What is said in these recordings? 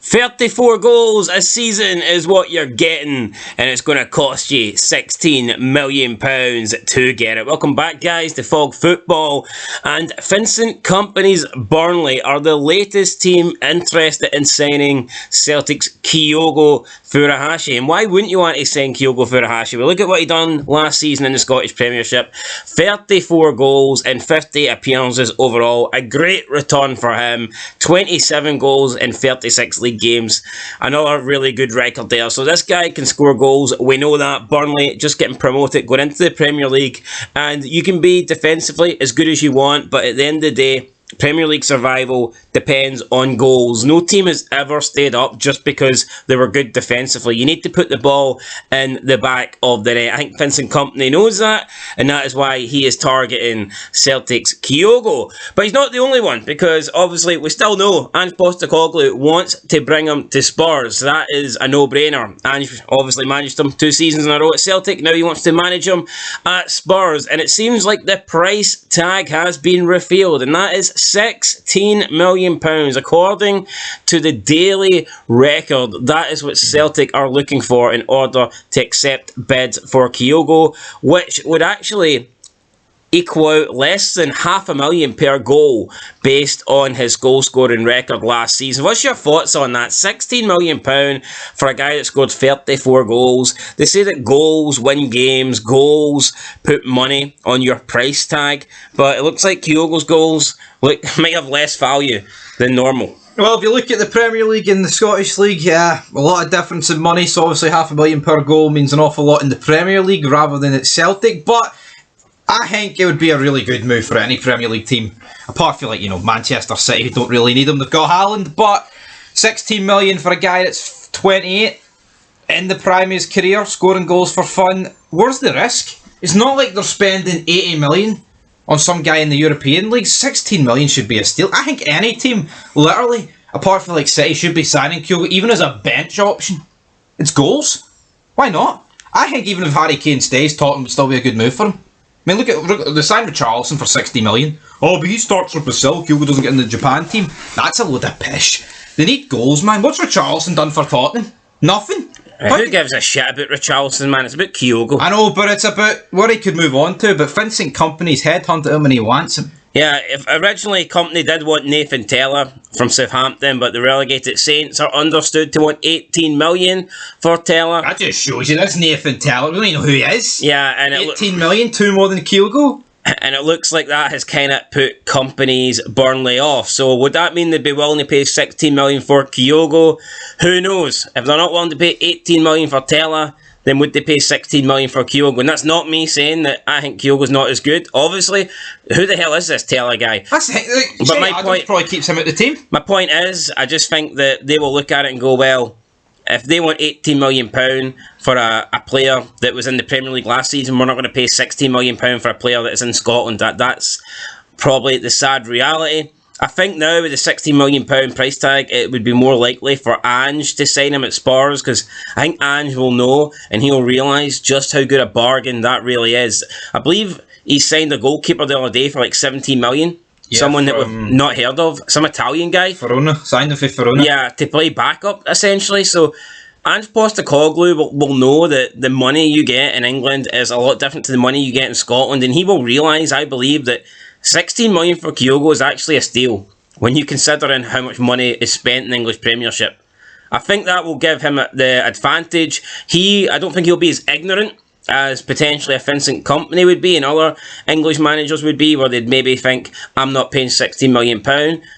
34 goals a season is what you're getting, and it's going to cost you £16 million to get it. Welcome back, guys, to Fog Football. And Vincent Kompany's Burnley are the latest team interested in signing Celtic's Kyogo FURUHASHI. And why wouldn't you want to sign Kyogo FURUHASHI? Well, look at what he done last season in the Scottish Premiership. 34 goals and 50 appearances overall. A great return for him. 27 goals in 36 league games. Another really good record there. So this guy can score goals. We know that. Burnley just getting promoted, going into the Premier League, and you can be defensively as good as you want, but at the end of the day, Premier League survival depends on goals. No team has ever stayed up just because they were good defensively. You need to put the ball in the back of the net. I think Vincent Kompany knows that, and that is why he is targeting Celtic's Kyogo. But he's not the only one, because obviously we still know Ange Postecoglou wants to bring him to Spurs. That is a no-brainer. Ange obviously managed him 2 seasons in a row at Celtic. Now he wants to manage him at Spurs, and it seems like the price tag has been revealed, and that is £16 million. According to the Daily Record, that is what Celtic are looking for in order to accept bids for Kyogo, which would actually equal out less than £500,000 per goal based on his goal scoring record last season. What's your thoughts on that? £16 million for a guy that scored 34 goals. They say that goals win games, goals put money on your price tag, but it looks like Kyogo's goals might have less value than normal. Well, if you look at the Premier League and the Scottish League, a lot of difference in money, so obviously £500,000 per goal means an awful lot in the Premier League rather than at Celtic, but I think it would be a really good move for any Premier League team, apart from Manchester City, who don't really need him. They've got Haaland, but 16 million for a guy that's 28 in the prime of his career, scoring goals for fun. Where's the risk? It's not like they're spending 80 million on some guy in the European League. 16 million should be a steal. I think any team, literally, apart from City, should be signing Kyogo, even as a bench option. It's goals. Why not? I think even if Harry Kane stays, Tottenham would still be a good move for him. I mean, look at the sign Richarlison for 60 million. Oh, but he starts for Brazil. Kyogo doesn't get in the Japan team. That's a load of pish. They need goals, man. What's Richarlison done for Tottenham? Nothing. Who gives a shit about Richarlison, man? It's about Kyogo. I know, but it's about what he could move on to. But Vincent Kompany's headhunted him and he wants him. Yeah, if originally Kompany did want Nathan Tella from Southampton, but the relegated Saints are understood to want 18 million for Tella. That just shows you that's Nathan Tella. We don't even know who he is. Yeah, and 18 million, 2 more than Kyogo. And it looks like that has kind of put Kompany's Burnley off. So would that mean they'd be willing to pay 16 million for Kyogo? Who knows? If they're not willing to pay 18 million for Tella, then would they pay 16 million for Kyogo? And that's not me saying that I think Kyogo's not as good. Obviously, who the hell is this Tella guy? But my point probably keeps him at the team. My point is, I just think that they will look at it and go, well, if they want £18 million for a player that was in the Premier League last season, we're not going to pay £16 million for a player that is in Scotland. That's probably the sad reality. I think now with the £16 million price tag, it would be more likely for Ange to sign him at Spurs, because I think Ange will know and he'll realise just how good a bargain that really is. I believe he signed a goalkeeper the other day for like 17 million. Yeah, someone that we've not heard of. Some Italian guy. Verona. Signed him for Verona. Yeah, to play backup, essentially. So Ange Postecoglou will know that the money you get in England is a lot different to the money you get in Scotland, and he will realise, I believe, that 16 million for Kyogo is actually a steal when you consider in how much money is spent in the English Premiership. I think that will give him the advantage. I don't think he'll be as ignorant as potentially a Vincent Kompany would be and other English managers would be, where they'd maybe think, I'm not paying £16 million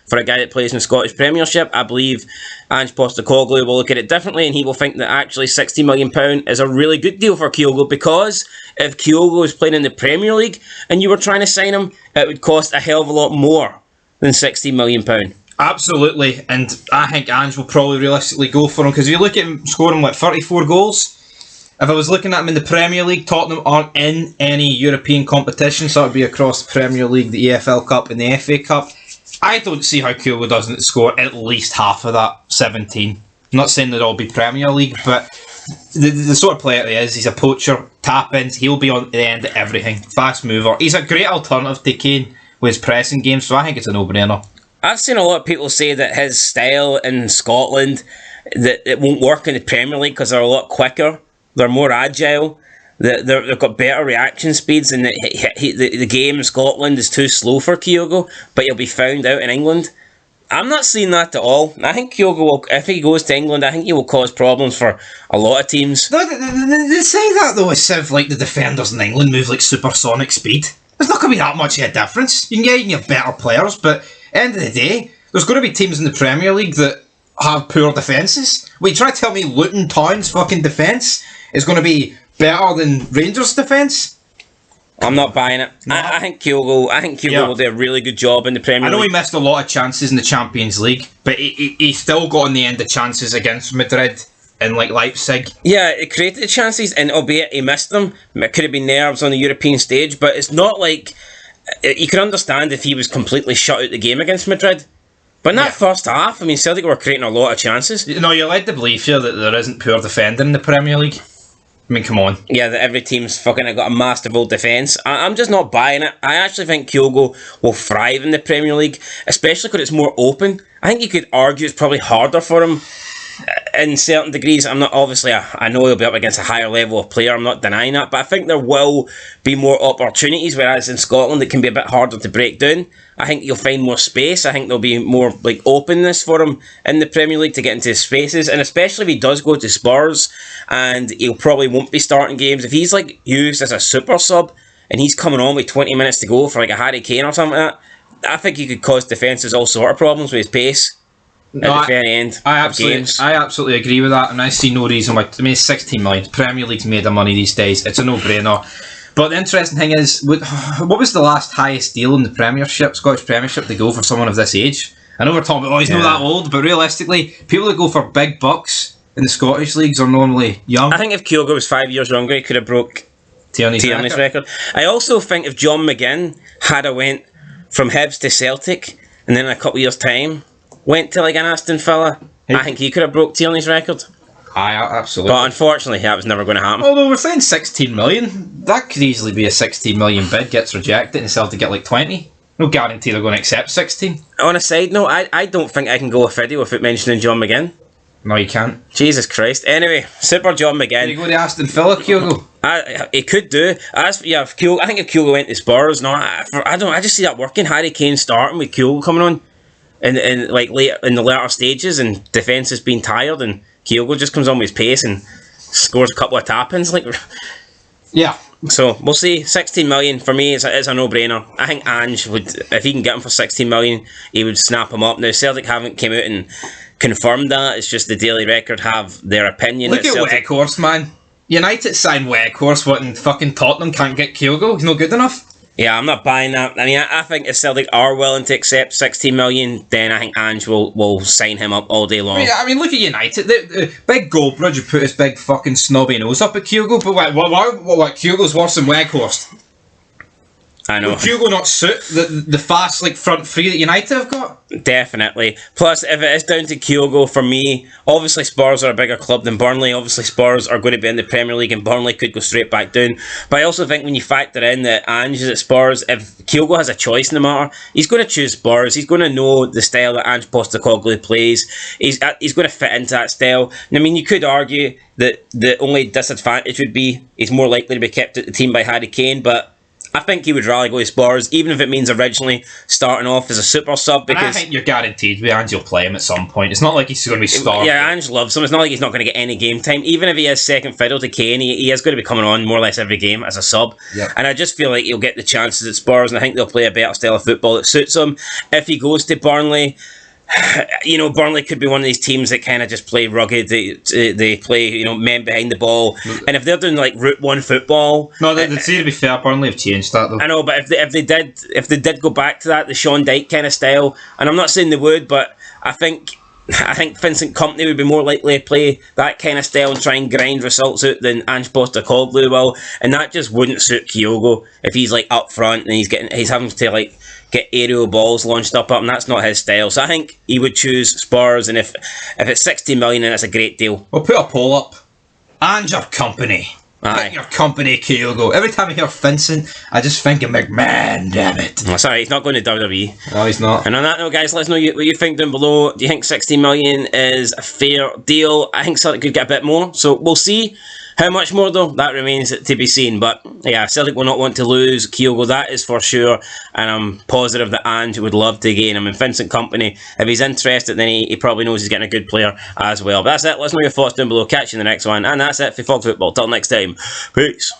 for a guy that plays in the Scottish Premiership. I believe Ange Postecoglou will look at it differently, and he will think that actually £60 million is a really good deal for Kyogo, because if Kyogo was playing in the Premier League and you were trying to sign him, it would cost a hell of a lot more than £60 million. Absolutely, and I think Ange will probably realistically go for him, because if you look at him scoring 34 goals, if I was looking at him in the Premier League, Tottenham aren't in any European competition, so it would be across the Premier League, the EFL Cup and the FA Cup. I don't see how Kyogo doesn't score at least half of that 17. I'm not saying they'd all be Premier League, but the sort of player he is, he's a poacher, tap-ins, he'll be on the end of everything. Fast mover. He's a great alternative to Kane with his pressing game, so I think it's a no-brainer. I've seen a lot of people say that his style in Scotland, that it won't work in the Premier League because they're a lot quicker, they're more agile, they've got better reaction speeds, and the game in Scotland is too slow for Kyogo, but he'll be found out in England. I'm not seeing that at all. I think Kyogo will, if he goes to England, I think he will cause problems for a lot of teams. They say that though, as if like the defenders in England move like supersonic speed. There's not going to be that much of a difference. You can have better players, but end of the day, there's going to be teams in the Premier League that have poor defences. Wait, try to tell me Luton Town's fucking defence is going to be better than Rangers' defence? I'm not buying it. No. I think Kyogo will do a really good job in the Premier League. I know he missed a lot of chances in the Champions League, but he still got in the end the chances against Madrid and like Leipzig. Yeah, he created the chances, and albeit he missed them, it could have been nerves on the European stage, but it's not like... You could understand if he was completely shut out the game against Madrid. But in that first half, I mean, Celtic were creating a lot of chances. No, you're led to believe here that there isn't poor defending in the Premier League. I mean, come on. Yeah, that every team's fucking got a masterful defence. I'm just not buying it. I actually think Kyogo will thrive in the Premier League, especially because it's more open. I think you could argue it's probably harder for him in certain degrees. I'm not, obviously, I know he'll be up against a higher level of player, I'm not denying that, but I think there will be more opportunities, whereas in Scotland it can be a bit harder to break down. I think you'll find more space. I think there'll be more like openness for him in the Premier League to get into spaces, and especially if he does go to Spurs, and he'll probably won't be starting games. If he's like used as a super sub and he's coming on with 20 minutes to go for like a Harry Kane or something like that, I think he could cause defences all sort of problems with his pace. No, at the very end I of games. I absolutely agree with that, and I see no reason why. I mean, it's 16 million. Premier League's made of money these days. It's a no-brainer. But the interesting thing is, what was the last highest deal in the Premiership, Scottish Premiership, to go for someone of this age? I know we're talking about, he's not that old, but realistically, people that go for big bucks in the Scottish leagues are normally young. I think if Kyogo was 5 years younger, he could have broke Tierney's record. I also think if John McGinn had went from Hibs to Celtic, and then in a couple of years' time, went to like an Aston Villa, I think he could have broke Tierney's record. Aye, absolutely. But unfortunately, that was never going to happen. Although we're saying 16 million, that could easily be a 16 million bid, gets rejected, and Celtic get like 20. No guarantee they're going to accept 16. On a side note, I don't think I can go a video without mentioning John McGinn. No, you can't. Jesus Christ. Anyway, super John McGinn. Can you go to Aston Villa, Kyogo? He could do. I think if Kyogo went to Spurs, I just see that working. Harry Kane starting with Kyogo coming on. And like late in the later stages, and defence has been tired, and Kyogo just comes on with his pace and scores a couple of tap-ins. Like, yeah. So we'll see. 16 million for me is a no-brainer. I think Ange would, if he can get him for 16 million, he would snap him up. Now Celtic haven't came out and confirmed that. It's just the Daily Record have their opinion. Look at Weghorst, man. United signed Weghorst, what, and fucking Tottenham can't get Kyogo. He's not good enough. Yeah, I'm not buying that. I mean, I think if Celtic are willing to accept 16 million, then I think Ange will sign him up all day long. I mean, look at United. The big Goldbridge who put his big fucking snobby nose up at Kyogo, but what Kyogo's worse than Weghorst? I know. Would Kyogo not suit the fast like front three that United have got? Definitely. Plus, if it is down to Kyogo, for me, obviously Spurs are a bigger club than Burnley. Obviously Spurs are going to be in the Premier League and Burnley could go straight back down. But I also think when you factor in that Ange is at Spurs, if Kyogo has a choice in the matter, he's going to choose Spurs. He's going to know the style that Ange Postecoglou plays. He's going to fit into that style. And I mean, you could argue that the only disadvantage would be he's more likely to be kept at the team by Harry Kane, but I think he would rather go to Spurs, even if it means originally starting off as a super sub. Because and I think you're guaranteed Ange will play him at some point. It's not like he's going to be starting. Yeah, Ange loves him. It's not like he's not going to get any game time. Even if he is second fiddle to Kane, he is going to be coming on more or less every game as a sub. Yep. And I just feel like he'll get the chances at Spurs, and I think they'll play a better style of football that suits him. If he goes to Burnley, you know, Burnley could be one of these teams that kind of just play rugged. They play, you know, men behind the ball. And if they're doing like Route 1 football, no, they'd say, to be fair, Burnley have changed that though. I know, but if they did go back to that, the Sean Dyche kind of style, and I'm not saying they would, but I think Vincent Kompany would be more likely to play that kind of style and try and grind results out than Ange Postecoglou will, and that just wouldn't suit Kyogo if he's like up front and he's having to like get aerial balls launched up, and that's not his style. So I think he would choose Spurs, and if it's 60 million, then it's a great deal. We'll put a poll up. Ange or Kompany? Aye. Get your company, Kyogo. Every time I hear Vincent, I just think of McMahon, damn it. Oh, sorry, he's not going to WWE. No, he's not. And on that note, guys, let us know what you think down below. Do you think 16 million is a fair deal? I think Celtic could get a bit more, so we'll see. How much more, though? That remains to be seen. But yeah, Celtic will not want to lose Kyogo, that is for sure. And I'm positive that Ange would love to gain him. And Vincent Kompany, if he's interested, then he probably knows he's getting a good player as well. But that's it. Let us know your thoughts down below. Catch you in the next one. And that's it for Fog Football. Till next time. Peace.